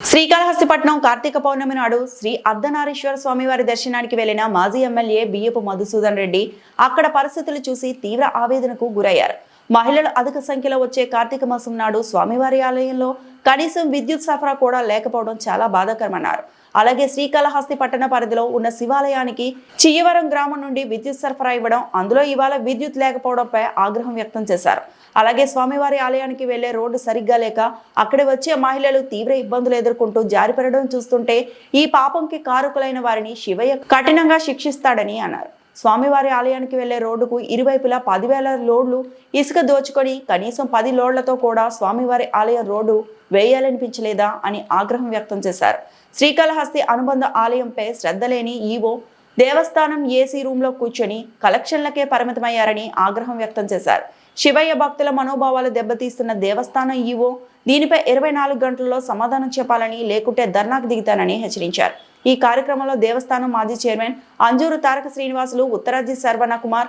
శ్రీకాళహస్తిపట్నం కార్తీక పౌర్ణమి నాడు శ్రీ అర్ధనారీశ్వర స్వామివారి దర్శనానికి వెళ్లిన మాజీ ఎమ్మెల్యే బియ్యపు మధుసూదన్ రెడ్డి అక్కడ పరిస్థితులు చూసి తీవ్ర ఆవేదనకు గురయ్యారు. మహిళలు అధిక సంఖ్యలో వచ్చే కార్తీక మాసం నాడు స్వామివారి ఆలయంలో కనీసం విద్యుత్ సరఫరా కూడా లేకపోవడం చాలా బాధాకరమన్నారు. అలాగే శ్రీకాళహస్తి పట్టణ పరిధిలో ఉన్న శివాలయానికి చియ్యవరం గ్రామం నుండి విద్యుత్ సరఫరా ఇవ్వడం, అందులో ఇవాళ విద్యుత్ లేకపోవడంపై ఆగ్రహం వ్యక్తం చేశారు. అలాగే స్వామివారి ఆలయానికి వెళ్లే రోడ్డు సరిగ్గా లేక అక్కడి వచ్చే మహిళలు తీవ్ర ఇబ్బందులు ఎదుర్కొంటూ జారిపడడం చూస్తుంటే ఈ పాపంకి కారకులైన వారిని శివయ్య కఠినంగా శిక్షిస్తాడని అన్నారు. స్వామివారి ఆలయానికి వెళ్లే రోడ్డుకు ఇరువైపులా 10,000 లోడ్లు ఇసుక దోచుకొని కనీసం 10 లోడ్లతో కూడా స్వామివారి ఆలయం రోడ్డు వేయాలనిపించలేదా అని ఆగ్రహం వ్యక్తం చేశారు. శ్రీకాళహస్తి అనుబంధ ఆలయంపై శ్రద్ధ లేని ఈవో దేవస్థానం ఏసీ రూమ్లో కూర్చొని కలెక్షన్లకే పరిమితమయ్యారని ఆగ్రహం వ్యక్తం చేశారు. శివయ్య భక్తుల మనోభావాలు దెబ్బతీస్తున్న దేవస్థానం ఈవో దీనిపై 24 గంటల్లో సమాధానం చెప్పాలని, లేకుంటే ధర్నాకు దిగుతానని హెచ్చరించారు. ఈ కార్యక్రమంలో దేవస్థానం మాజీ చైర్మన్ అంజూరు తారక శ్రీనివాసులు, ఉత్తరాజి శర్వణ కుమార్,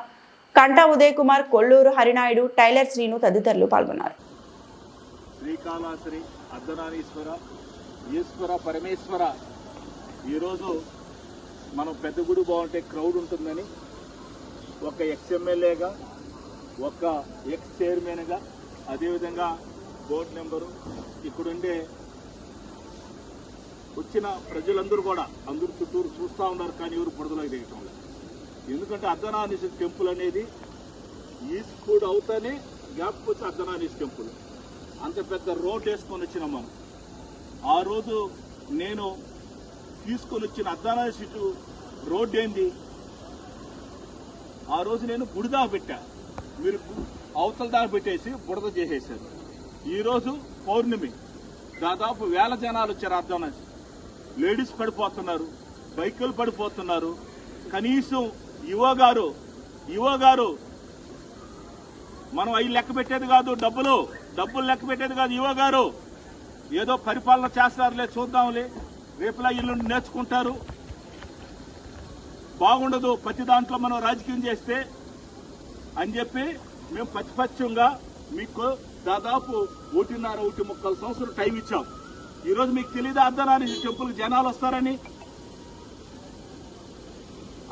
కంటా ఉదయ్ కుమార్, కొల్లూరు హరినాయుడు, టైలర్ శ్రీను తదితరులు పాల్గొన్నారు. శ్రీకాళహస్తి అర్ధనారీశ్వర ఈశ్వర పరమేశ్వర ఈరోజు మనం పెద్ద గుడి బాగుంటే క్రౌడ్ ఉంటుందని ఒక ఎక్స్ ఎమ్మెల్యేగా, ఒక ఎక్స్ చైర్మన్గా, అదేవిధంగా బోర్డు మెంబరు, ఇక్కడుండే వచ్చిన ప్రజలందరూ కూడా అందరూ చుట్టూరు చూస్తూ ఉన్నారు. కానీ ఎవరు బుడదలోకి దిగటం లేదు. ఎందుకంటే అర్ధనారీశ్వర టెంపుల్ అనేది ఈస్కూడ్ అవుతానే గ్యాప్ వచ్చి అర్ధనారీశ్వర టెంపుల్ అంత పెద్ద రోడ్ వేసుకొని వచ్చినాం మనం. ఆ రోజు నేను తీసుకొని వచ్చిన అర్ధనారీశ్వర రోడ్డు ఏంది, ఆ రోజు నేను గుడి దాకా పెట్టా, మీరు అవతల దాకా పెట్టేసి బుడద చేసేశారు. ఈరోజు పౌర్ణమి, దాదాపు 1000 జనాలు వచ్చారు. అర్ధనారీశ్వర లేడీస్ పడిపోతున్నారు, బైకులు పడిపోతున్నారు. కనీసం యువ గారు మనం అవి లెక్క పెట్టేది కాదు, డబ్బులు లెక్క పెట్టేది కాదు. యువ గారు ఏదో పరిపాలన చేస్తారులే, చూద్దాంలే, రేపులా ఇల్లు నేర్చుకుంటారు, బాగుండదు ప్రతి దాంట్లో మనం రాజకీయం చేస్తే అని చెప్పి మేము ప్రతిపక్షంగా మీకు దాదాపు 1.5 సంవత్సరం టైం ఇచ్చాం. ఈరోజు మీకు తెలియదు అర్ధనారీశ్వర టెంపుల్కి జనాలు వస్తారని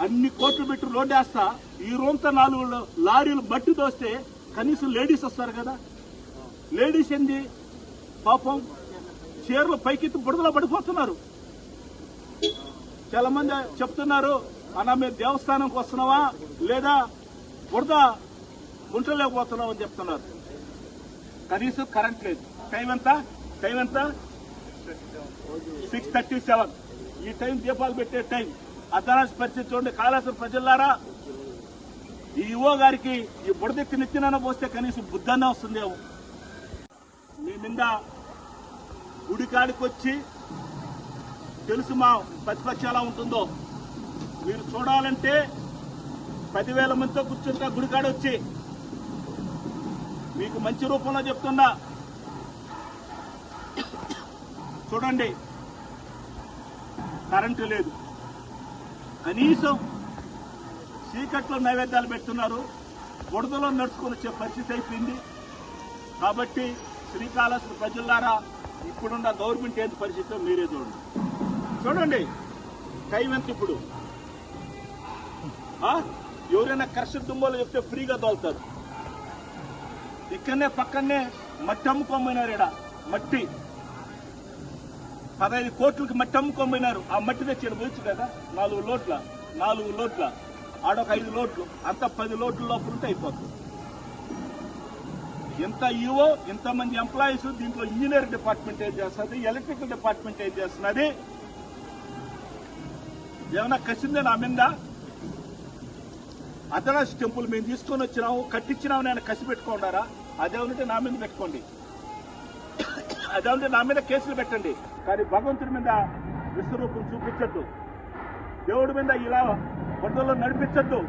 అన్ని కోట్లు పెట్టి రోడ్డు వేస్తా ఈ రోజంతా 4 లారీలు మట్టి దోస్తే కనీసం లేడీస్ వస్తారు కదా. లేడీస్ ఏంది పాపం చీరలు పైకెత్తి బుడదలో పడిపోతున్నారు. చాలా మంది చెప్తున్నారు, అన్న మీరు దేవస్థానంకి వస్తున్నావా లేదా బుడద గుంటలేకపోతున్నావు అని చెప్తున్నారు. కనీసం కరెంట్ లేదు. టైం ఎంత 6:37. ఈ టైం దీపాలు పెట్టే టైం. అర్ధనారీశ్వర పరిస్థితి చూడండి. కాళేశ్వర ప్రజలారా, ఈ యువ గారికి ఈ బుడదెత్తి నెత్తిన పోస్తే కనీసం బుద్ధన్న వస్తుందేమో. మీ మీద గుడికాడికి వచ్చి తెలుసు మా ప్రతిపక్షం ఎలా ఉంటుందో. మీరు చూడాలంటే 10,000 మందితో కూర్చుంటా గుడికాడి వచ్చి మీకు మంచి రూపంలో చెప్తున్నా. చూడండి, కరెంటు లేదు, కనీసం చీకట్లో నైవేద్యాలు పెడుతున్నారు, బుడదలో నడుచుకొని వచ్చే పరిస్థితి అయిపోయింది. కాబట్టి శ్రీకాళహస్తి ప్రజలారా, ఇప్పుడున్న గవర్నమెంట్ ఏంటి పరిస్థితి మీరే చూడండి. టైం ఎంత ఇప్పుడు? ఎవరైనా కర్షక దుమ్మలు చెప్తే ఫ్రీగా తోలుతారు. ఇక్కడనే పక్కనే మట్టి అమ్ముకోమైనారు. ఇక్కడ మట్టి 15 కోట్లకి మట్టి అమ్ముకోమైనారు. ఆ మట్టి తెచ్చి పోయచ్చు కదా. 4 లోట్ల ఆడొక 5 లోట్లు, అంత 10 లోట్ల లోపల ఉంటే అయిపోతుంది. ఎంత ఈవో, ఇంతమంది ఎంప్లాయీస్, దీంట్లో ఇంజనీరింగ్ డిపార్ట్మెంట్ ఏం చేస్తుంది, ఎలక్ట్రికల్ డిపార్ట్మెంట్ ఏం చేస్తున్నది? ఏమైనా కసిందే నా మీద? అర్ధనారీశ్వర టెంపుల్ మేము తీసుకొని వచ్చినాము, కట్టించినాము, నేను కసి పెట్టుకుంటారా? అదేమంటే నా మీద పెట్టుకోండి, అదేమంటే నా మీద కేసులు పెట్టండి. కానీ భగవంతుడి మీద విశ్వరూపం చూపించద్దు, దేవుడి మీద ఇలా బుడదలో నడిపించద్దు.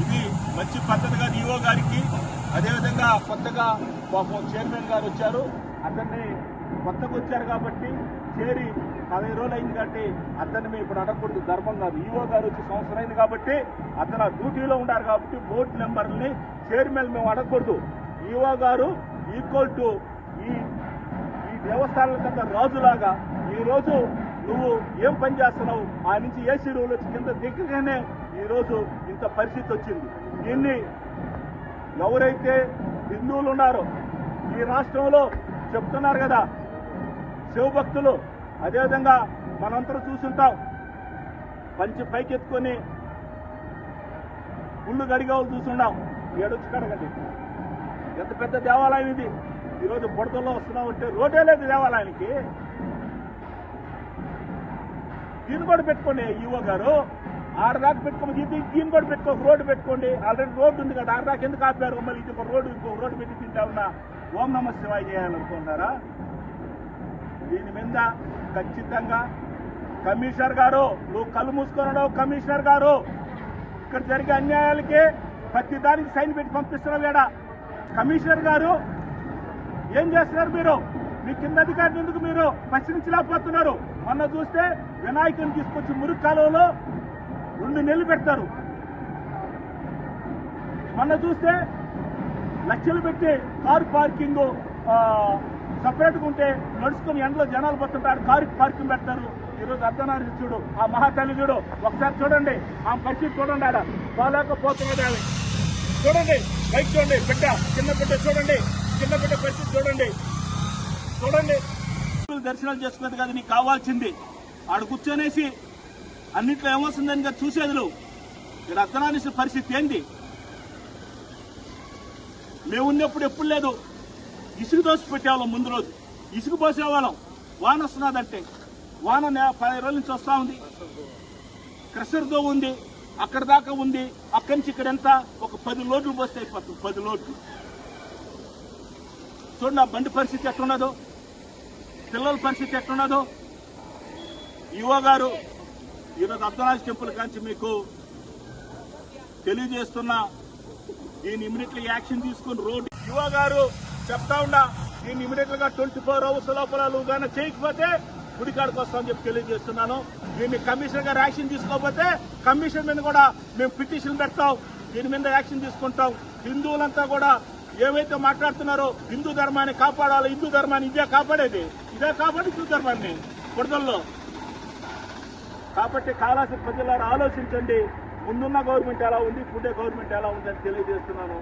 ఇది మంచి పద్ధతి కాదు. ఈవో గారికి, అదేవిధంగా కొత్తగా పాపం చైర్మన్ గారు వచ్చారు, అతన్ని కొత్తగా వచ్చారు కాబట్టి చేరి 15 రోజులు అయింది కాబట్టి అతన్ని ఇప్పుడు అడగకూడదు, ధర్మం కాదు. ఈవో గారు వచ్చి సంవత్సరం అయింది కాబట్టి అతను డ్యూటీలో ఉన్నారు కాబట్టి బోర్డు మెంబర్ని, చైర్మన్ మేము అడగకూడదు. ఈవో గారు ఈక్వల్ టు ఈ దేవస్థానాల కింద రాజులాగా ఈ రోజు నువ్వు ఏం పని చేస్తున్నావు? ఆ నుంచి ఏసీ రూల్ వచ్చి కింద దిగ్గగానే ఈ రోజు ఇంత పరిస్థితి వచ్చింది. దీన్ని ఎవరైతే హిందువులు ఉన్నారో ఈ రాష్ట్రంలో చెప్తున్నారు కదా, శివభక్తులు, అదేవిధంగా మనందరూ చూసుంటాం, పంచి పైకెత్తుకొని గుళ్ళు గడిగేవాళ్ళు చూసున్నాం. ఏడొచ్చి కడగండి, ఎంత పెద్ద దేవాలయం ఇది. ఈరోజు బుడతల్లో వస్తున్నాం అంటే రోడ్డే లేదు దేవాలయానికి. దీన్ని కూడా పెట్టుకోండి ఈవో గారు, ఆడదాకా పెట్టుకోండి, దీన్ని కూడా పెట్టుకో, రోడ్డు పెట్టుకోండి. ఆల్రెడీ రోడ్డు ఉంది కదా, ఆడదాకా ఎందుకు ఆపారు? మళ్ళీ ఇది ఒక రోడ్డు, ఇంకో రోడ్డు పెట్టి తింటా ఉన్నా ఓం నమ శివాయ చేయాలనుకుంటున్నారా? దీని మీద ఖచ్చితంగా కమిషనర్ గారు, నువ్వు కళ్ళు మూసుకున్నాడు. కమిషనర్ గారు, ఇక్కడ జరిగే అన్యాయాలకి ప్రతి దానికి సైన్ పెట్టి పంపిస్తున్నావు. ఏడా కమిషనర్ గారు ఏం చేస్తున్నారు? మీరు మీ కింద అధికారులు ఎందుకు మీరు ప్రశ్నించలేకపోతున్నారు? మొన్న చూస్తే వినాయకుని తీసుకొచ్చి మురుగు కాలువలో 2 నెలలు పెడతారు. మొన్న చూస్తే లక్షలు పెట్టి కారు పార్కింగ్ సపరేట్గా ఉంటే నడుచుకుని ఎండలో జనాలు పోతుంటారు, కారు పార్కింగ్ పెడతారు. ఈరోజు అర్ధనారి చూడు, ఆ మహాతల్లి చూడు, ఒకసారి చూడండి ఆ పరిస్థితి చూడండి. ఆడ పోలేకపోతున్నది ఆమె. చూడండి, బైక్ చూడండి, బిడ్డ, చిన్న బిడ్డ చూడండి, చిన్న బిడ్డ పరిస్థితి చూడండి. చూడండి, దర్శనాలు చేసుకునేది కాదు నీకు కావాల్సింది. ఆడ కూర్చొనేసి అన్నింటిలో ఏమొస్తుందని కదా చూసేది నువ్వు. ఇక్కడ అర్ధనారీశ్వర పరిస్థితి ఏంది? మేము ఉన్నప్పుడు ఎప్పుడు లేదు. ఇసుక దోసి పెట్టేవాళ్ళం, ముందు రోజు ఇసుక పోసేవాళ్ళం. వాన వస్తున్నదంటే వాన 10 రోజుల నుంచి వస్తా ఉంది, క్రషర్తో ఉంది, అక్కడ దాకా ఉంది. అక్కడి నుంచి ఇక్కడ ఎంత ఒక 10 లోడ్లు పోస్తే అయిపోతుంది. 10 లోడ్లు చూడండి. ఆ బండి పరిస్థితి ఎట్లున్నదో, పిల్లల పరిస్థితి ఎట్లున్నదో. ఈవో గారు, ఈరోజు అర్ధనాథ్ టెంపుల్ కాంచి మీకు తెలియజేస్తున్నా, దీన్ని ఇమీడియట్లీ యాక్షన్ తీసుకుని రోడ్డు ఈవో గారు చెప్తా ఉన్నా, దీన్ని ఇమీడియట్ గా 24 అవర్స్ లోపల నువ్వు కానీ చేయకపోతే గుడికాడికి వస్తామని చెప్పి తెలియజేస్తున్నాను. దీన్ని కమిషనర్ గారు యాక్షన్ తీసుకోకపోతే కమిషన్ మీద కూడా మేము పిటిషన్ పెడతాం. దీని మీద యాక్షన్ తీసుకుంటాం. హిందువులంతా కూడా ఏవైతే మాట్లాడుతున్నారో హిందూ ధర్మాన్ని కాపాడాలి, హిందూ ధర్మాన్ని ఇదే కాపాడేది, ఇదే కాపాడి హిందూ ధర్మాన్ని బురదల్లో. కాబట్టి కాళాసి ప్రజలారా ఆలోచించండి. ముందున్న గవర్నమెంట్ ఎలా ఉంది, ఇప్పుడే గవర్నమెంట్ ఎలా ఉందని తెలియజేస్తున్నాను.